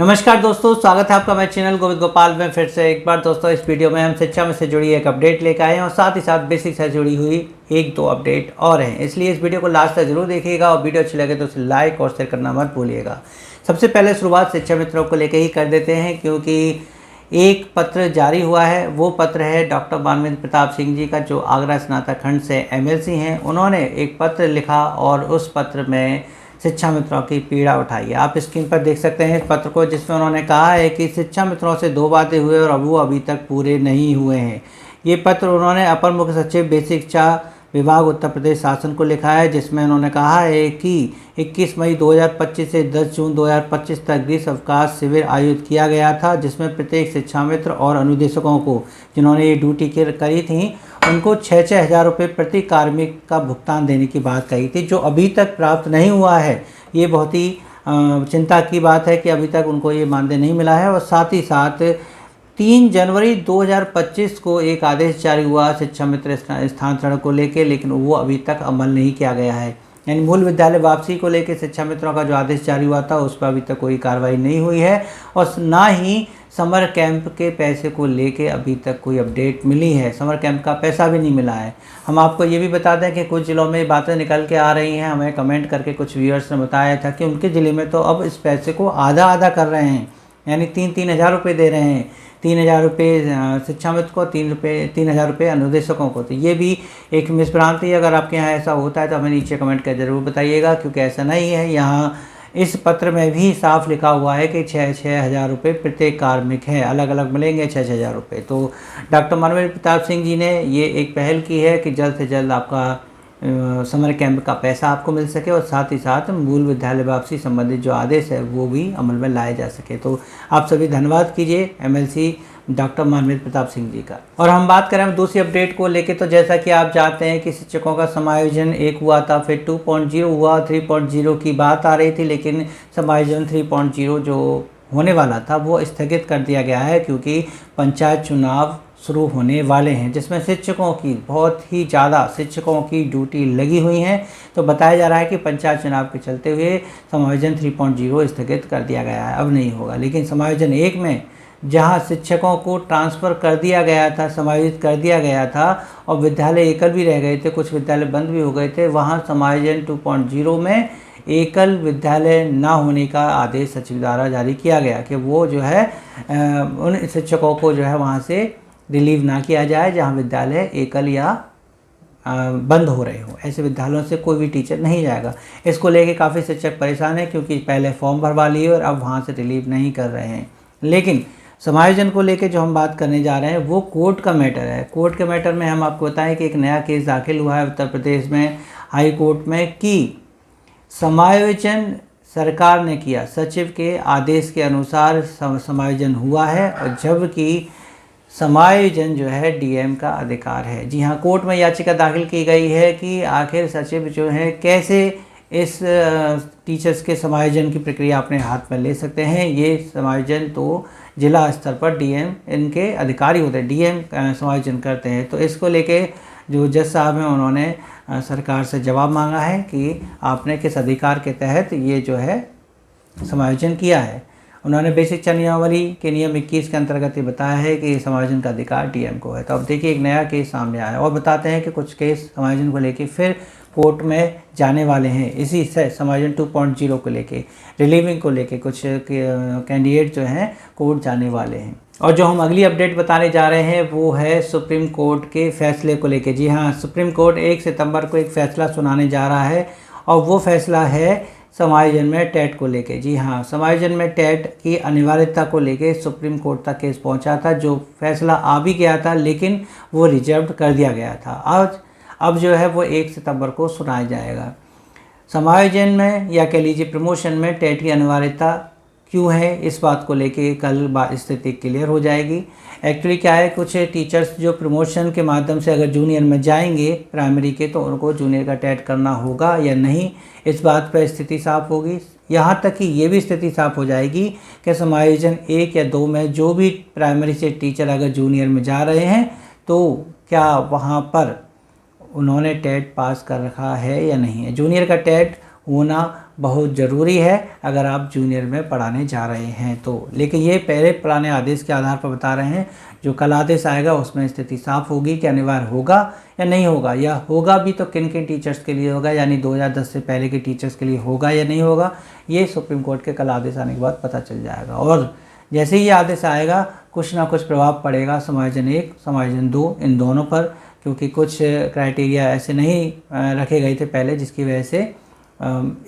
नमस्कार दोस्तों, स्वागत है आपका मेरे चैनल गोविंद गोपाल में। फिर से एक बार दोस्तों इस वीडियो में हम शिक्षा में से जुड़ी एक अपडेट लेकर आए हैं और साथ ही साथ बेसिक से जुड़ी हुई एक दो अपडेट और हैं। इसलिए इस वीडियो को लास्ट तक जरूर देखिएगा और वीडियो अच्छी लगे तो उसे लाइक और शेयर करना मत भूलिएगा। सबसे पहले शुरुआत शिक्षा मित्रों को लेकर ही कर देते हैं, क्योंकि एक पत्र जारी हुआ है। वो पत्र है डॉक्टर मानवेंद्र प्रताप सिंह जी का, जो आगरा स्नातक खंड से MLC हैं। उन्होंने एक पत्र लिखा और उस पत्र में शिक्षा मित्रों की पीड़ा उठाई है। आप स्क्रीन पर देख सकते हैं इस पत्र को, जिसमें उन्होंने कहा है कि शिक्षा मित्रों से 2 बातें हुए और वो अभी तक पूरे नहीं हुए हैं। ये पत्र उन्होंने अपर मुख्य सचिव बेसिक शिक्षा विभाग उत्तर प्रदेश शासन को लिखा है, जिसमें उन्होंने कहा है कि 21 मई 2025 से 10 जून 2025 तक ग्रीष्म अवकाश शिविर आयोजित किया गया था, जिसमें प्रत्येक शिक्षा मित्र और अनुदेशकों को जिन्होंने ये ड्यूटी करी थी उनको 6-6 हज़ार रुपये प्रति कार्मिक का भुगतान देने की बात कही थी, जो अभी तक प्राप्त नहीं हुआ है। ये बहुत ही चिंता की बात है कि अभी तक उनको ये मानदेय नहीं मिला है। और साथ ही साथ 3 जनवरी 2025 को एक आदेश जारी हुआ शिक्षा मित्र स्थानांतरण को लेकर, लेकिन वो अभी तक अमल नहीं किया गया है। यानी मूल विद्यालय वापसी को लेकर शिक्षा मित्रों का जो आदेश जारी हुआ था उस पर अभी तक कोई कार्रवाई नहीं हुई है और ना ही समर कैंप के पैसे को लेके अभी तक कोई अपडेट मिली है। समर कैंप का पैसा भी नहीं मिला है। हम आपको ये भी बता दें कि कुछ ज़िलों में बातें निकल के आ रही हैं। हमें कमेंट करके कुछ व्यूअर्स ने बताया था कि उनके ज़िले में तो अब इस पैसे को आधा आधा कर रहे हैं, यानी 3-3 हज़ार रुपये दे रहे हैं। 3 हज़ार रुपये शिक्षा मित्र को, 3 हज़ार रुपये अनुदेशकों को। तो ये भी एक मिसभ्रांति है। अगर आपके यहाँ ऐसा होता है तो हमें नीचे कमेंट कर ज़रूर बताइएगा, क्योंकि ऐसा नहीं है। यहाँ इस पत्र में भी साफ लिखा हुआ है कि 6-6 हज़ार रुपये प्रत्येक कार्मिक है, अलग अलग मिलेंगे 6-6 हज़ार रुपये। तो डॉक्टर मानवेंद्र प्रताप सिंह जी ने ये एक पहल की है कि जल्द से जल्द आपका समर कैंप का पैसा आपको मिल सके और साथ ही साथ मूल विद्यालय वापसी संबंधित जो आदेश है वो भी अमल में लाया जा सके। तो आप सभी धन्यवाद कीजिए MLC डॉक्टर मानवेंद्र प्रताप सिंह जी का। और हम बात करें दूसरी अपडेट को लेके, तो जैसा कि आप जानते हैं कि शिक्षकों का समायोजन एक हुआ था, फिर 2.0 हुआ, 3.0 की बात आ रही थी, लेकिन समायोजन 3.0 जो होने वाला था वो स्थगित कर दिया गया है, क्योंकि पंचायत चुनाव शुरू होने वाले हैं, जिसमें शिक्षकों की बहुत ही ज़्यादा शिक्षकों की ड्यूटी लगी हुई है। तो बताया जा रहा है कि पंचायत चुनाव के चलते हुए समायोजन 3.0 स्थगित कर दिया गया है, अब नहीं होगा। लेकिन समायोजन 1 में जहां शिक्षकों को ट्रांसफ़र कर दिया गया था, समायोजित कर दिया गया था और विद्यालय एकल भी रह गए थे, कुछ विद्यालय बंद भी हो गए थे, वहां समायोजन 2.0 में एकल विद्यालय ना होने का आदेश सचिव द्वारा जारी किया गया कि वो जो है उन शिक्षकों को जो है वहाँ से रिलीव ना किया जाए जहाँ विद्यालय एकल या बंद हो रहे हो। ऐसे विद्यालयों से कोई भी टीचर नहीं जाएगा। इसको लेके काफ़ी शिक्षक परेशान हैं, क्योंकि पहले फॉर्म भरवा लिए और अब वहाँ से रिलीव नहीं कर रहे हैं। लेकिन समायोजन को लेके जो हम बात करने जा रहे हैं वो कोर्ट का मैटर है। कोर्ट के मैटर में हम आपको बताएं कि एक नया केस दाखिल हुआ है उत्तर प्रदेश में हाई कोर्ट में कि समायोजन सरकार ने किया, सचिव के आदेश के अनुसार समायोजन हुआ है, और जबकि समायोजन जो है DM का अधिकार है। जी हाँ, कोर्ट में याचिका दाखिल की गई है कि आखिर सचिव जो है कैसे इस टीचर्स के समायोजन की प्रक्रिया अपने हाथ में ले सकते हैं। ये समायोजन तो जिला स्तर पर DM इनके अधिकारी होते हैं, DM समायोजन करते हैं। तो इसको लेके जो जज साहब हैं उन्होंने सरकार से जवाब मांगा है कि आपने किस अधिकार के तहत ये जो है समायोजन किया है। उन्होंने बेसिक शिक्षा नियमावली के नियम 21 के अंतर्गत ये बताया है कि समायोजन का अधिकार DM को है। तो अब देखिए एक नया केस सामने आया और बताते हैं कि कुछ केस समायोजन को लेके फिर कोर्ट में जाने वाले हैं। इसी से समायोजन 2.0 को लेके, रिलीविंग को लेके कुछ कैंडिडेट जो हैं कोर्ट जाने वाले हैं। और जो हम अगली अपडेट बताने जा रहे हैं वो है सुप्रीम कोर्ट के फैसले को लेके। जी हाँ, सुप्रीम कोर्ट 1 सितंबर को एक फ़ैसला सुनाने जा रहा है और वो फैसला है समायोजन में टेट को लेके। जी हाँ, समायोजन में टेट की अनिवार्यता को लेके सुप्रीम कोर्ट तक केस पहुंचा था। जो फैसला आ भी गया था लेकिन वो रिजर्व कर दिया गया था। अब जो है वो 1 सितंबर को सुनाया जाएगा। समायोजन में या कह लीजिए प्रमोशन में टेट की अनिवार्यता क्यों है, इस बात को लेके कल स्थिति क्लियर हो जाएगी। एक्चुअली क्या है, कुछ टीचर्स जो प्रमोशन के माध्यम से अगर जूनियर में जाएंगे प्राइमरी के, तो उनको जूनियर का टेट करना होगा या नहीं, इस बात पर स्थिति साफ होगी। यहाँ तक कि ये भी स्थिति साफ हो जाएगी कि समायोजन 1 या 2 में जो भी प्राइमरी से टीचर अगर जूनियर में जा रहे हैं तो क्या वहाँ पर उन्होंने टेट पास कर रखा है या नहीं है। जूनियर का टेट होना बहुत ज़रूरी है अगर आप जूनियर में पढ़ाने जा रहे हैं तो। लेकिन ये पहले पुराने आदेश के आधार पर बता रहे हैं, जो कल आदेश आएगा उसमें स्थिति साफ होगी कि अनिवार्य होगा या नहीं होगा, या होगा भी तो किन किन टीचर्स के लिए होगा, यानी 2010 से पहले के टीचर्स के लिए होगा या नहीं होगा, ये सुप्रीम कोर्ट के कल आदेश आने के बाद पता चल जाएगा। और जैसे ही ये आदेश आएगा कुछ ना कुछ प्रभाव पड़ेगा समायोजन 1 समायोजन 2 इन दोनों पर, क्योंकि कुछ क्राइटेरिया ऐसे नहीं रखे गए थे पहले जिसकी वजह से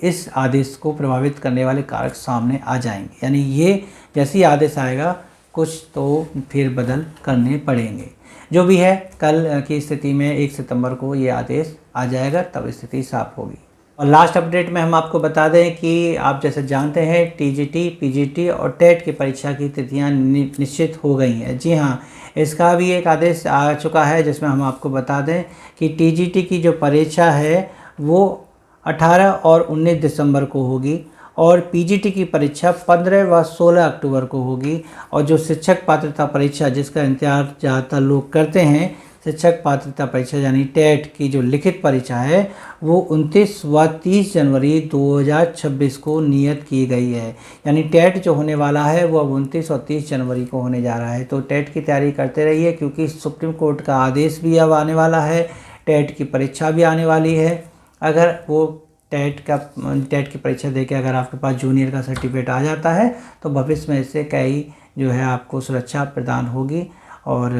इस आदेश को प्रभावित करने वाले कारक सामने आ जाएंगे। यानी ये जैसे ही आदेश आएगा कुछ तो फिर बदल करने पड़ेंगे। जो भी है कल की स्थिति में 1 सितंबर को ये आदेश आ जाएगा, तब स्थिति साफ होगी। और लास्ट अपडेट में हम आपको बता दें कि आप जैसे जानते हैं टीजीटी, पीजीटी और टेट की परीक्षा की तिथियां निश्चित हो गई हैं। जी हाँ, इसका भी एक आदेश आ चुका है जिसमें हम आपको बता दें कि टीजीटी की जो परीक्षा है वो 18 और 19 दिसंबर को होगी और पीजीटी की परीक्षा 15 व 16 अक्टूबर को होगी। और जो शिक्षक पात्रता परीक्षा जिसका इंतजार ज़्यादातर लोग करते हैं, शिक्षक पात्रता परीक्षा यानी टेट की जो लिखित परीक्षा है वो 29 व 30 जनवरी 2026 को नियत की गई है। यानी टेट जो होने वाला है वो अब 29 और 30 जनवरी को होने जा रहा है। तो टेट की तैयारी करते रहिए, क्योंकि सुप्रीम कोर्ट का आदेश भी अब आने वाला है, टेट की परीक्षा भी आने वाली है। अगर वो टेट की परीक्षा देके अगर आपके पास जूनियर का सर्टिफिकेट आ जाता है तो भविष्य में इससे कई जो है आपको सुरक्षा प्रदान होगी और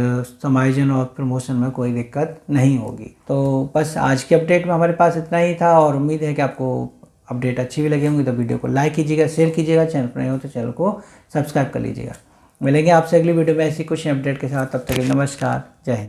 समायोजन और प्रमोशन में कोई दिक्कत नहीं होगी। तो बस आज की अपडेट में हमारे पास इतना ही था और उम्मीद है कि आपको अपडेट अच्छी भी लगी होंगी। तो वीडियो को लाइक कीजिएगा, शेयर कीजिएगा, चैनल पर नए हो तो चैनल को सब्सक्राइब कर लीजिएगा। मिलेंगे आपसे अगली वीडियो में ऐसी कुछ अपडेट के साथ, तब तक नमस्कार, जय हिंद।